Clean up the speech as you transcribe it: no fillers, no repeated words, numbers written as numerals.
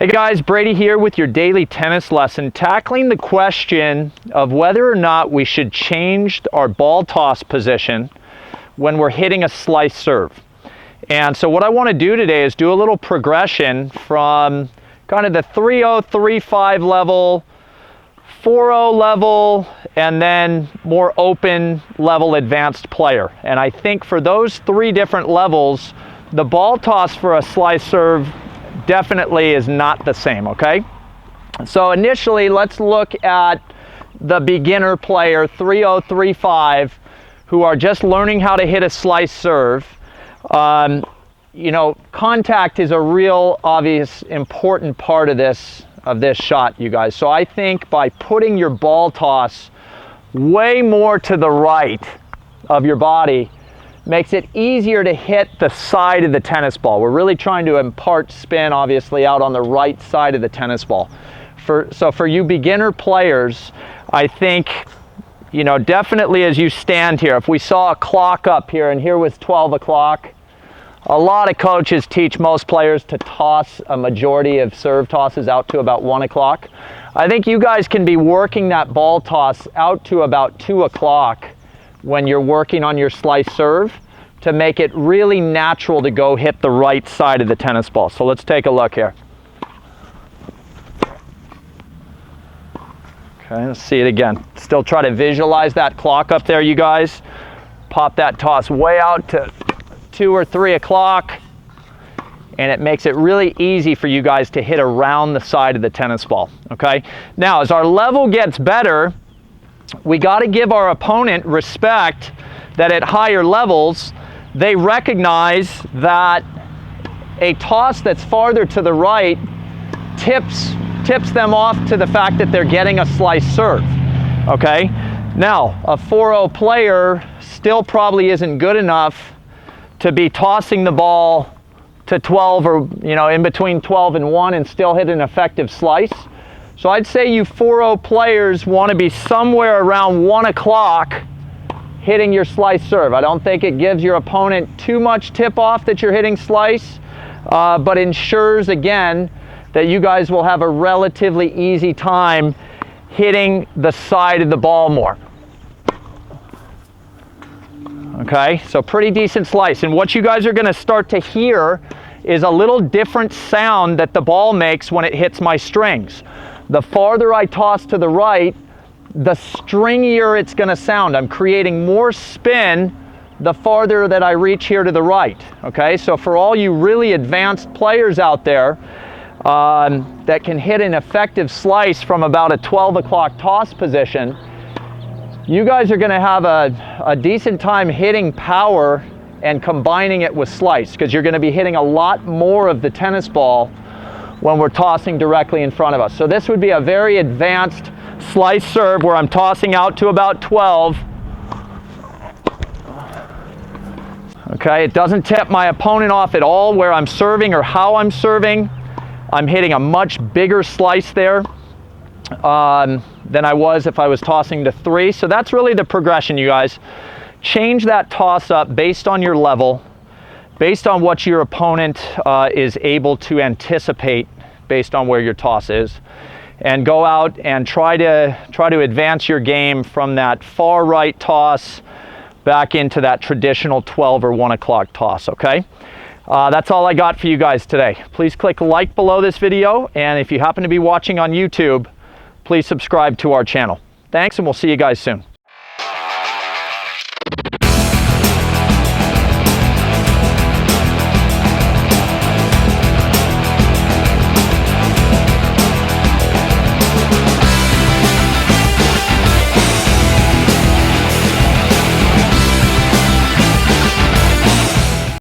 Hey guys, Brady here with your daily tennis lesson, tackling the question of whether or not we should change our ball toss position when we're hitting a slice serve. And so what I want to do today is do a little progression from kind of the 3-0, 3-5 level, 4-0 level, and then more open level advanced player. And I think for those three different levels, the ball toss for a slice serve definitely is not the same, okay? So initially, let's look at the beginner player, 3-0, 3-5, who are just learning how to hit a slice serve. You know, contact is a real obvious important part of this shot, you guys. So I think by putting your ball toss way more to the right of your body makes it easier to hit the side of the tennis ball. We're really trying to impart spin, obviously, out on the right side of the tennis ball. So for you beginner players, I think, you know, definitely as you stand here, if we saw a clock up here and here was 12 o'clock, a lot of coaches teach most players to toss a majority of serve tosses out to about 1 o'clock. I think you guys can be working that ball toss out to about 2 o'clock when you're working on your slice serve to make it really natural to go hit the right side of the tennis ball. So let's take a look here. Okay, let's see it again. Still try to visualize that clock up there, you guys. Pop that toss way out to 2 or 3 o'clock, and it makes it really easy for you guys to hit around the side of the tennis ball, okay? Now, as our level gets better, we got to give our opponent respect that at higher levels, they recognize that a toss that's farther to the right tips them off to the fact that they're getting a slice serve, okay? Now, a 4-0 player still probably isn't good enough to be tossing the ball to 12 or, you know, in between 12 and 1 and still hit an effective slice. So I'd say you 4-0 players want to be somewhere around 1 o'clock hitting your slice serve. I don't think it gives your opponent too much tip off that you're hitting slice, but ensures, again, that you guys will have a relatively easy time hitting the side of the ball more. Okay, so pretty decent slice. And what you guys are going to start to hear is a little different sound that the ball makes when it hits my strings. The farther I toss to the right, the stringier it's going to sound. I'm creating more spin the farther that I reach here to the right. Okay, so for all you really advanced players out there that can hit an effective slice from about a 12 o'clock toss position, you guys are going to have a decent time hitting power and combining it with slice, because you're going to be hitting a lot more of the tennis ball when we're tossing directly in front of us. So this would be a very advanced slice serve where I'm tossing out to about 12. Okay, it doesn't tip my opponent off at all where I'm serving or how I'm serving. I'm hitting a much bigger slice there than I was if I was tossing to 3. So that's really the progression, you guys. Change that toss up based on your level, based on what your opponent is able to anticipate based on where your toss is, and go out and try to advance your game from that far right toss back into that traditional 12 or 1 o'clock toss, okay? That's all I got for you guys today. Please click like below this video, and if you happen to be watching on YouTube, please subscribe to our channel. Thanks, and we'll see you guys soon.